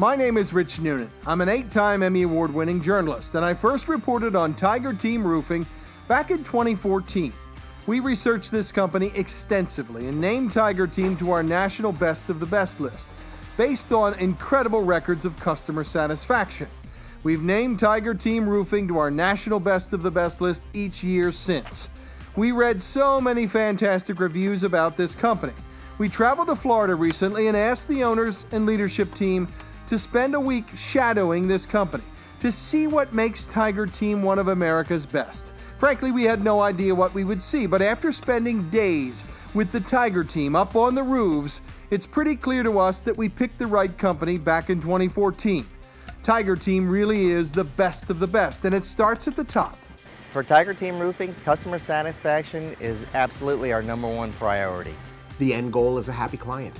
My name is Rich Noonan. I'm an 8-time Emmy Award Winning Journalist, and I first reported on Tiger Team Roofing back in 2014. We researched this company extensively and named Tiger Team to our national Best of the Best list, based on incredible records of customer satisfaction. We've named Tiger Team Roofing to our national Best of the Best list each year since. We read so many fantastic reviews about this company. We traveled to Florida recently and asked the owners and leadership team to spend a week shadowing this company to see what makes Tiger Team one of America's best. Frankly, we had no idea what we would see, but after spending days with the Tiger Team up on the roofs, it's pretty clear to us that we picked the right company back in 2014. Tiger Team really is the best of the best, and it starts at the top. For Tiger Team Roofing, customer satisfaction is absolutely our #1 priority. The end goal is a happy client.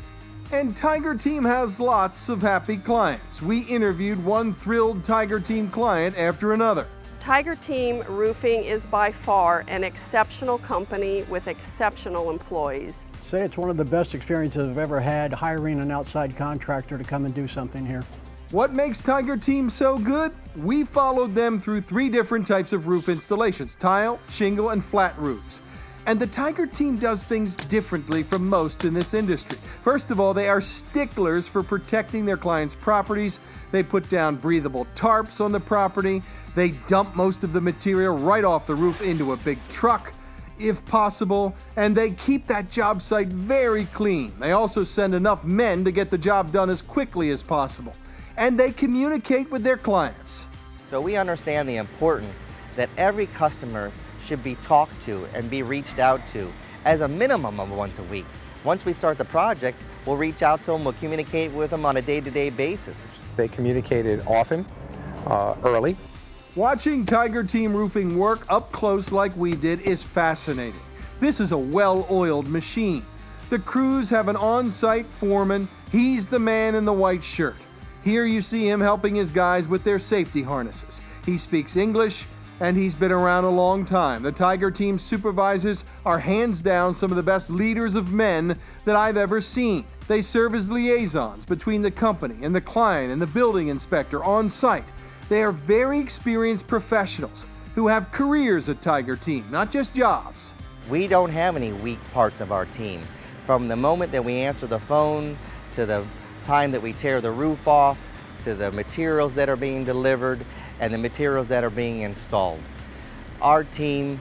And Tiger Team has lots of happy clients. We interviewed one thrilled Tiger Team client after another. Tiger Team Roofing is by far an exceptional company with exceptional employees. Say it's one of the best experiences I've ever had hiring an outside contractor to come and do something here. What makes Tiger Team so good? We followed them through 3 different types of roof installations: tile, shingle, and flat roofs. And the Tiger Team does things differently from most in this industry. First of all, they are sticklers for protecting their clients' properties. They put down breathable tarps on the property. They dump most of the material right off the roof into a big truck, if possible, and they keep that job site very clean. They also send enough men to get the job done as quickly as possible. And they communicate with their clients. So we understand the importance that every customer should be talked to and be reached out to as a minimum of once a week. Once we start the project, we'll reach out to them, we'll communicate with them on a day-to-day basis. They communicated often, early. Watching Tiger Team Roofing work up close like we did is fascinating. This is a well-oiled machine. The crews have an on-site foreman. He's the man in the white shirt. Here you see him helping his guys with their safety harnesses. He speaks English, and he's been around a long time. The Tiger Team supervisors are hands down some of the best leaders of men that I've ever seen. They serve as liaisons between the company and the client and the building inspector on site. They are very experienced professionals who have careers at Tiger Team, not just jobs. We don't have any weak parts of our team. From the moment that we answer the phone, to the time that we tear the roof off, to the materials that are being delivered, and the materials that are being installed. Our team,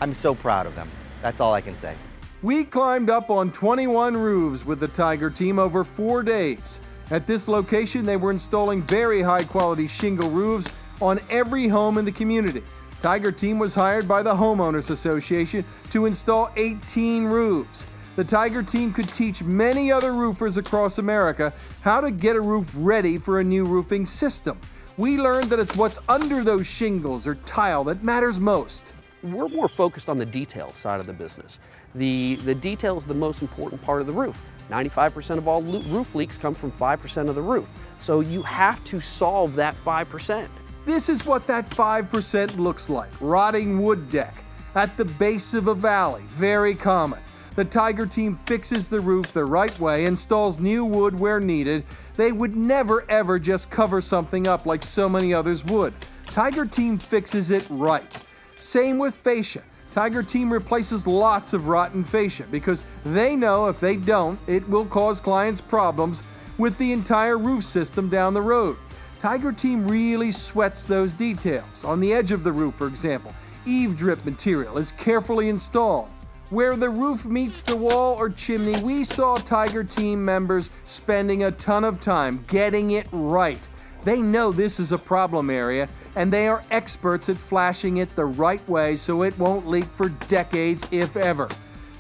I'm so proud of them. That's all I can say. We climbed up on 21 roofs with the Tiger Team over 4 days. At this location, they were installing very high-quality shingle roofs on every home in the community. Tiger Team was hired by the Homeowners Association to install 18 roofs. The Tiger Team could teach many other roofers across America how to get a roof ready for a new roofing system. We learned that it's what's under those shingles or tile that matters most. We're more focused on the detail side of the business. The detail is the most important part of the roof. 95% of all roof leaks come from 5% of the roof. So you have to solve that 5%. This is what that 5% looks like. Rotting wood deck at the base of a valley, very common. The Tiger Team fixes the roof the right way, installs new wood where needed. They would never ever just cover something up like so many others would. Tiger Team fixes it right. Same with fascia. Tiger Team replaces lots of rotten fascia because they know if they don't, it will cause clients problems with the entire roof system down the road. Tiger Team really sweats those details. On the edge of the roof, for example, eave drip material is carefully installed. Where the roof meets the wall or chimney, we saw Tiger Team members spending a ton of time getting it right. They know this is a problem area, and they are experts at flashing it the right way so it won't leak for decades, if ever.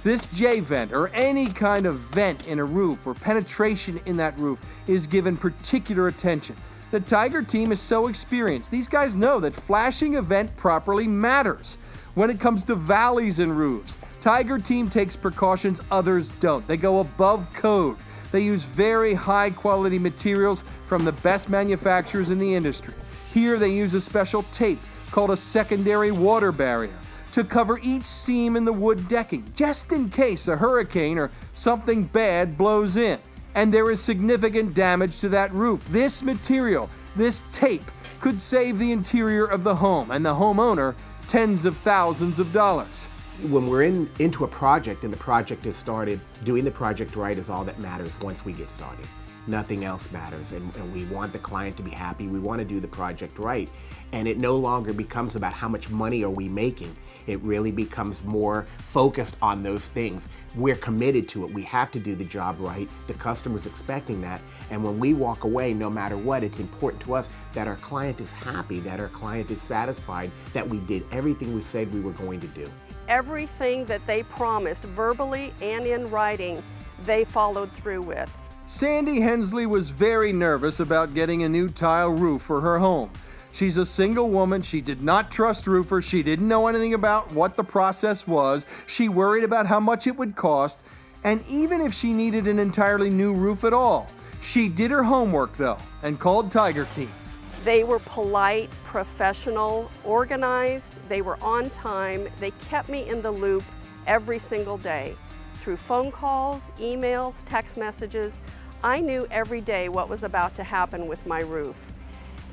This J-vent, or any kind of vent in a roof or penetration in that roof, is given particular attention. The Tiger Team is so experienced. These guys know that flashing a vent properly matters. When it comes to valleys and roofs, Tiger Team takes precautions others don't. They go above code. They use very high quality materials from the best manufacturers in the industry. Here they use a special tape called a secondary water barrier to cover each seam in the wood decking, just in case a hurricane or something bad blows in. and there is significant damage to that roof. This material, this tape, could save the interior of the home and the homeowner tens of thousands of dollars. When we're into a project and the project is started, doing the project right is all that matters once we get started. Nothing else matters, and we want the client to be happy. We want to do the project right, and it no longer becomes about how much money are we making. It really becomes more focused on those things. We're committed to it. We have to do the job right. The customer's expecting that, and when we walk away, no matter what, it's important to us that our client is happy, that our client is satisfied, that we did everything we said we were going to do. Everything that they promised, verbally and in writing, they followed through with. Sandy Hensley was very nervous about getting a new tile roof for her home. She's a single woman. She did not trust roofers. She didn't know anything about what the process was. She worried about how much it would cost. And even if she needed an entirely new roof at all, she did her homework though and called Tiger Team. They were polite, professional, organized. They were on time. They kept me in the loop every single day. Through phone calls, emails, text messages, I knew every day what was about to happen with my roof.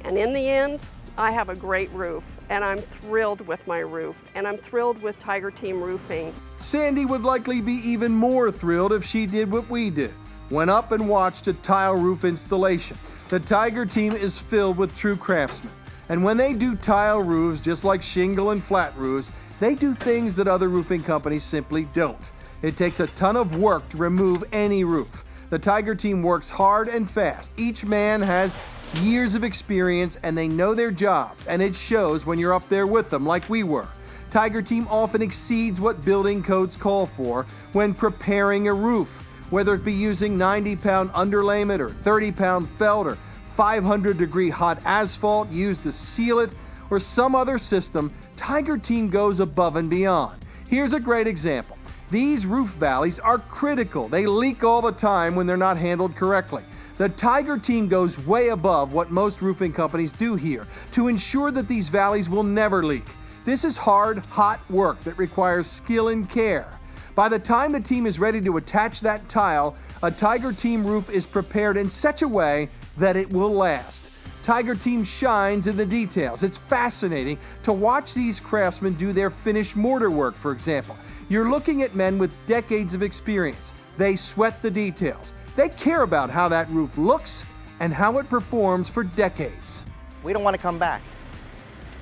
And in the end, I have a great roof, and I'm thrilled with my roof, and I'm thrilled with Tiger Team Roofing. Sandy would likely be even more thrilled if she did what we did. Went up and watched a tile roof installation. The Tiger Team is filled with true craftsmen. And when they do tile roofs, just like shingle and flat roofs, they do things that other roofing companies simply don't. It takes a ton of work to remove any roof. The Tiger Team works hard and fast. Each man has years of experience and they know their jobs, and it shows when you're up there with them like we were. Tiger Team often exceeds what building codes call for when preparing a roof, whether it be using 90-pound underlayment or 30-pound felt or 500-degree hot asphalt used to seal it or some other system. Tiger Team goes above and beyond. Here's a great example. These roof valleys are critical. They leak all the time when they're not handled correctly. The Tiger Team goes way above what most roofing companies do here to ensure that these valleys will never leak. This is hard, hot work that requires skill and care. By the time the team is ready to attach that tile, a Tiger Team roof is prepared in such a way that it will last. Tiger Team shines in the details. It's fascinating to watch these craftsmen do their finished mortar work, for example. You're looking at men with decades of experience. They sweat the details. They care about how that roof looks and how it performs for decades. We don't want to come back.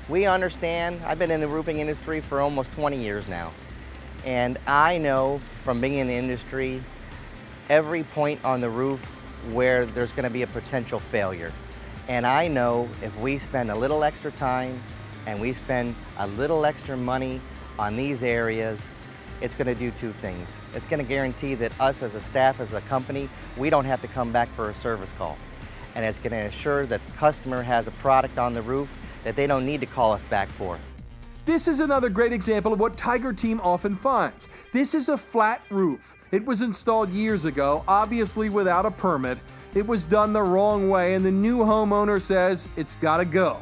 We understand. I've been in the roofing industry for almost 20 years now. And I know from being in the industry, every point on the roof where there's going to be a potential failure. And I know if we spend a little extra time and we spend a little extra money on these areas, it's going to do two things. It's going to guarantee that us as a staff, as a company, we don't have to come back for a service call. And it's going to ensure that the customer has a product on the roof that they don't need to call us back for. This is another great example of what Tiger Team often finds. This is a flat roof. It was installed years ago, obviously without a permit. It was done the wrong way, and the new homeowner says it's gotta go.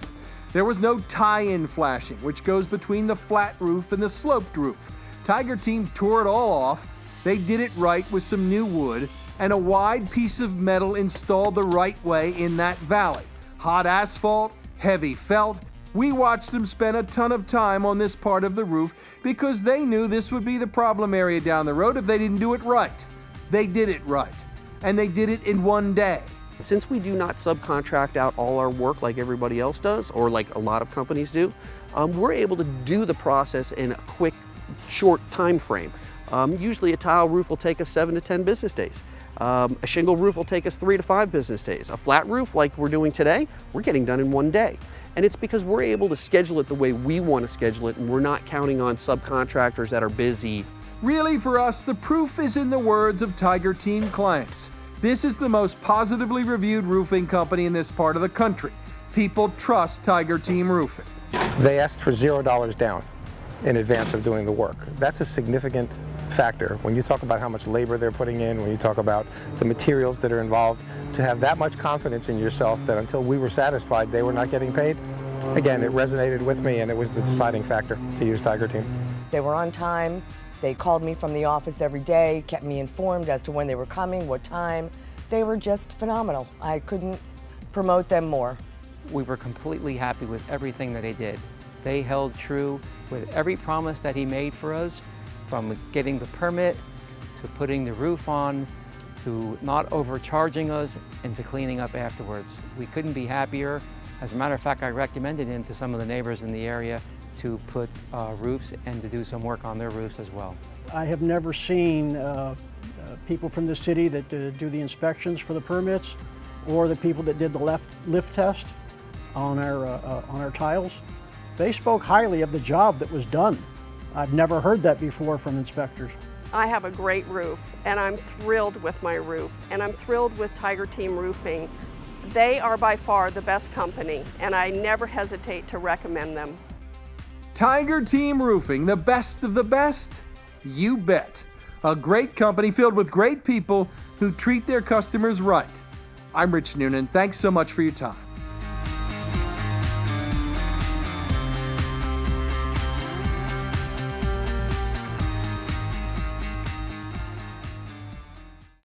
There was no tie-in flashing, which goes between the flat roof and the sloped roof. Tiger Team tore it all off. They did it right with some new wood and a wide piece of metal installed the right way in that valley. Hot asphalt, heavy felt. We watched them spend a ton of time on this part of the roof because they knew this would be the problem area down the road if they didn't do it right. They did it right, and they did it in one day. Since we do not subcontract out all our work like everybody else does, or like a lot of companies do, we're able to do the process in a quick, short time frame. Usually a tile roof will take us 7 to 10 business days. A shingle roof will take us 3 to 5 business days. A flat roof, like we're doing today, we're getting done in one day. And it's because we're able to schedule it the way we want to schedule it, and we're not counting on subcontractors that are busy. Really, for us, the proof is in the words of Tiger Team clients. This is the most positively reviewed roofing company in this part of the country. People trust Tiger Team Roofing. They asked for $0 down in advance of doing the work. That's a significant factor when you talk about how much labor they're putting in, when you talk about the materials that are involved. To have that much confidence in yourself that until we were satisfied they were not getting paid, again, it resonated with me, and it was the deciding factor to use Tiger Team. They were on time. They called me from the office every day, kept me informed as to when they were coming, what time. They were just phenomenal. I couldn't promote them more. We were completely happy with everything that they did. They held true with every promise that he made for us, from getting the permit, to putting the roof on, to not overcharging us, and to cleaning up afterwards. We couldn't be happier. As a matter of fact, I recommended him to some of the neighbors in the area to put roofs and to do some work on their roofs as well. I have never seen people from the city that do the inspections for the permits, or the people that did the lift test on our tiles. They spoke highly of the job that was done. I've never heard that before from inspectors. I have a great roof, and I'm thrilled with my roof, and I'm thrilled with Tiger Team Roofing. They are by far the best company, and I never hesitate to recommend them. Tiger Team Roofing, the best of the best? You bet. A great company filled with great people who treat their customers right. I'm Rich Noonan. Thanks so much for your time.